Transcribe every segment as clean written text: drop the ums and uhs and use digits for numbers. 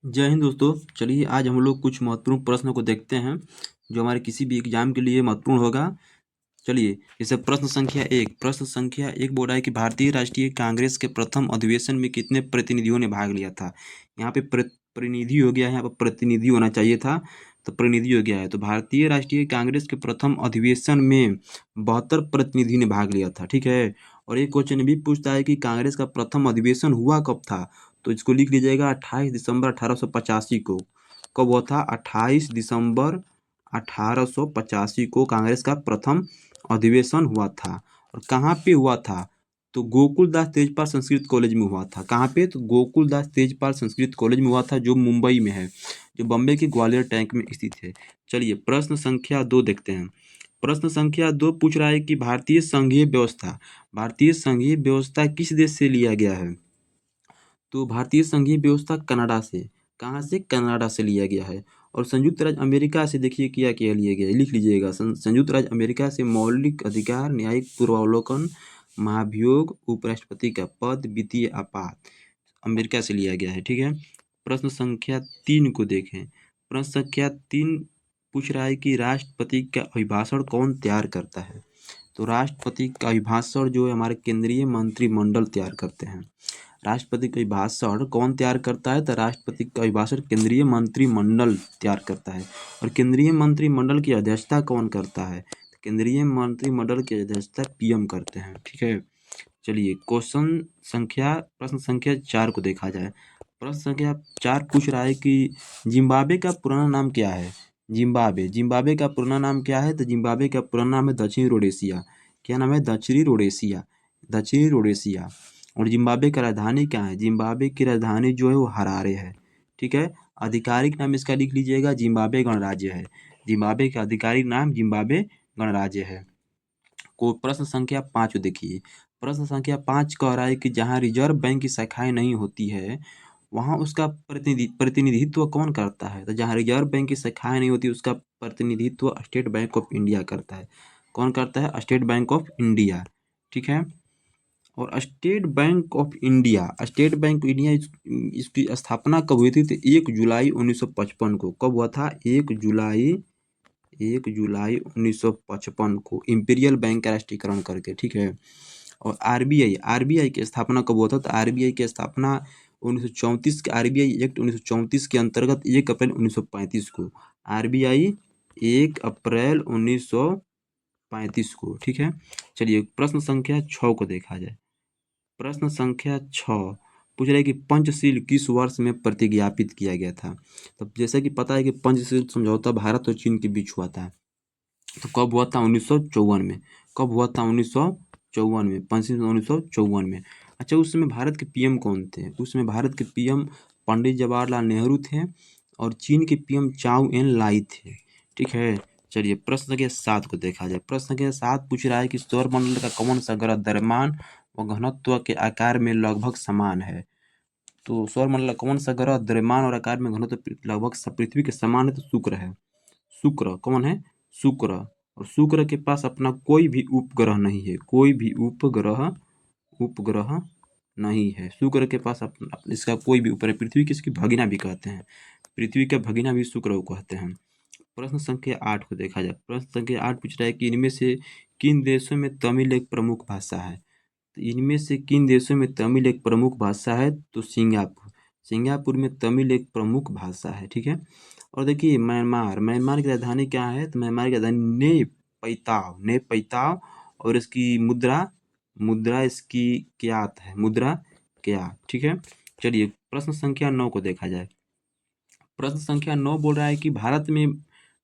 जय हिंद दोस्तों। चलिए आज हम लोग कुछ महत्वपूर्ण प्रश्नों को देखते हैं जो हमारे किसी भी एग्जाम के लिए महत्वपूर्ण होगा। चलिए जैसे प्रश्न संख्या एक बोल रहा है कि भारतीय राष्ट्रीय कांग्रेस के प्रथम अधिवेशन में कितने प्रतिनिधियों ने भाग लिया था। यहाँ पे प्रतिनिधि हो गया है, यहाँ पर प्रतिनिधि होना चाहिए था तो प्रतिनिधि हो गया है। तो भारतीय राष्ट्रीय कांग्रेस के प्रथम अधिवेशन में 72 प्रतिनिधि ने भाग लिया था। ठीक है। और एक क्वेश्चन भी पूछता है कि कांग्रेस का प्रथम अधिवेशन हुआ कब था। तो इसको लिख लीजिएगा 28 दिसंबर 1885 को। कब हुआ था? 28 दिसंबर 1885 को कांग्रेस का प्रथम अधिवेशन हुआ था। और कहाँ पे हुआ था? तो गोकुलदास तेजपाल संस्कृत कॉलेज में हुआ था। कहाँ पे? तो गोकुलदास तेजपाल संस्कृत कॉलेज में हुआ था, जो मुंबई में है, जो बम्बई के ग्वालियर टैंक में स्थित है। चलिए प्रश्न संख्या 2 देखते हैं। प्रश्न संख्या 2 पूछ रहा है कि भारतीय संघीय व्यवस्था किस देश से लिया गया है। तो भारतीय संघीय व्यवस्था कनाडा से। कहाँ से? कनाडा से लिया गया है। और संयुक्त राज्य अमेरिका से देखिए क्या क्या लिया गया है, लिख लीजिएगा। संयुक्त राज्य अमेरिका से मौलिक अधिकार, न्यायिक पूर्वावलोकन, महाभियोग, उपराष्ट्रपति का पद, वित्तीय आपात, अमेरिका से लिया गया है। ठीक है। प्रश्न संख्या 3 को देखें। प्रश्न संख्या 3 पूछ रहा है कि राष्ट्रपति का अभिभाषण कौन तैयार करता है। तो राष्ट्रपति का अभिभाषण जो है हमारे केंद्रीय मंत्रिमंडल तैयार करते हैं। राष्ट्रपति का अभिभाषण कौन तैयार करता है? तो राष्ट्रपति का अभिभाषण केंद्रीय मंत्रिमंडल तैयार करता है। और केंद्रीय मंत्रिमंडल की अध्यक्षता कौन करता है? तो केंद्रीय मंत्रिमंडल की अध्यक्षता पीएम करते हैं। ठीक है। चलिए प्रश्न संख्या 4 को देखा जाए। प्रश्न संख्या 4 पूछ रहा है कि जिम्बाब्वे का पुराना नाम क्या है। जिम्बाब्वे का पुराना नाम क्या है? तो जिम्बाब्वे का पुराना नाम है दक्षिणी रोडेशिया। क्या नाम है? दक्षिणी रोडेशिया। और जिम्बाब्वे का राजधानी क्या है? जिम्बाब्वे की राजधानी जो है वो हरारे है। ठीक है। आधिकारिक नाम इसका लिख लीजिएगा, जिम्बाब्वे गणराज्य है। जिम्बाब्वे का आधिकारिक नाम जिम्बाब्वे गणराज्य है। को प्रश्न संख्या 5 देखिए। प्रश्न संख्या 5 कह रहा है कि जहाँ रिजर्व बैंक की शाखाएं नहीं होती है वहाँ उसका प्रतिनिधित्व कौन करता है। तो जहाँ रिजर्व बैंक की शाखाएं नहीं होती उसका प्रतिनिधित्व स्टेट बैंक ऑफ इंडिया करता है। कौन करता है? State bank of India. ठीक है। और स्टेट बैंक ऑफ इंडिया इसकी स्थापना कब हुई थी? तो 1 जुलाई 1955 को। कब हुआ था? 1 जुलाई 1955 को इंपीरियल बैंक का राष्ट्रीयकरण करके। ठीक है। और आरबीआई की स्थापना कब हुआ था? तो आरबीआई की स्थापना 1934 के आरबीआई एक्ट 1934 के अंतर्गत 1 अप्रैल 1935 को। आरबीआई 1 अप्रैल 1935 को। ठीक है। चलिए प्रश्न संख्या 6 को देखा जाए। प्रश्न संख्या 6 पूछ रहा है कि पंचशील किस वर्ष में प्रतिज्ञापित किया गया था। तो जैसा कि पता है कि पंचशील समझौता भारत और चीन के बीच हुआ था। तो कब हुआ था? 1954 में। कब हुआ था? 1954 में। पंचशील 1954 में। अच्छा, उस समय भारत के पीएम कौन थे? उस समय भारत के पीएम पंडित जवाहरलाल नेहरू थे और चीन के पीएम चाउ एन लाई थे। ठीक है। चलिए प्रश्न संख्या 7 को देखा जाए। प्रश्न संख्या 7 पूछ रहा है कि सौरमंडल का कौन सा ग्रह द्रव्यमान व घनत्व के आकार में लगभग समान है। तो सौरमंडल का कौन सा ग्रह द्रव्यमान और आकार में घनत्व लगभग पृथ्वी के समान है? तो शुक्र है। शुक्र कौन है? शुक्र। और शुक्र के पास अपना कोई भी उपग्रह नहीं है। कोई भी उपग्रह नहीं है शुक्र के पास। इसका कोई भी ऊपर है। पृथ्वी की इसकी भगिना भी कहते हैं। पृथ्वी का भगिना भी शुक्र को कहते हैं। प्रश्न संख्या 8 को देखा जाए। प्रश्न संख्या 8 पूछ रहा है कि इनमें से किन देशों में तमिल एक प्रमुख भाषा है। तो इनमें से किन देशों में तमिल एक प्रमुख भाषा है? तो सिंगापुर में तमिल एक प्रमुख भाषा है। ठीक है। और देखिए म्यांमार की राजधानी क्या है? तो म्यांमार की राजधानी ने पैताव। और इसकी मुद्रा मुद्रा इसकी क्यात है। मुद्रा क्या। ठीक है। चलिए प्रश्न संख्या 9 को देखा जाए। प्रश्न संख्या 9 बोल रहा है कि भारत में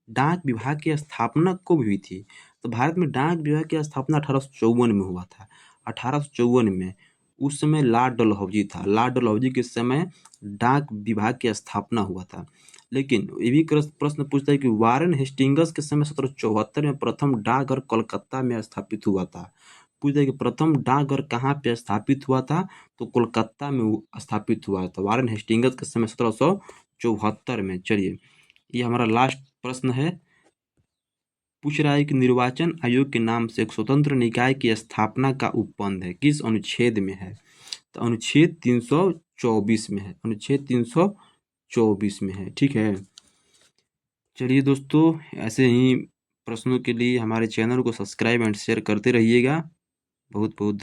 डाक विभाग की स्थापना कब हुई थी। तो भारत में डाक विभाग की स्थापना 1854 में हुआ था। 1854 में। उस समय लॉर्ड डलहौजी था। लॉर्ड डलहौजी के समय डाक विभाग की स्थापना हुआ था। लेकिन ये भी प्रश्न पूछता है कि वारेन हेस्टिंग्स के समय 1774 में प्रथम डाकघर कोलकाता में स्थापित हुआ था। पूछता है कि प्रथम डाकघर कहाँ पे स्थापित हुआ था। तो कोलकाता में स्थापित हुआ था वारेन हेस्टिंग्स के समय 1774 में। चलिए ये हमारा लास्ट प्रश्न है। पूछ रहा है कि निर्वाचन आयोग के नाम से एक स्वतंत्र निकाय की स्थापना का उपबंध है किस अनुच्छेद में है। तो अनुच्छेद 324 में है। अनुच्छेद 324 2024 में है, ठीक है। चलिए दोस्तों, ऐसे ही प्रश्नों के लिए हमारे चैनल को सब्सक्राइब एंड शेयर करते रहिएगा। बहुत बहुत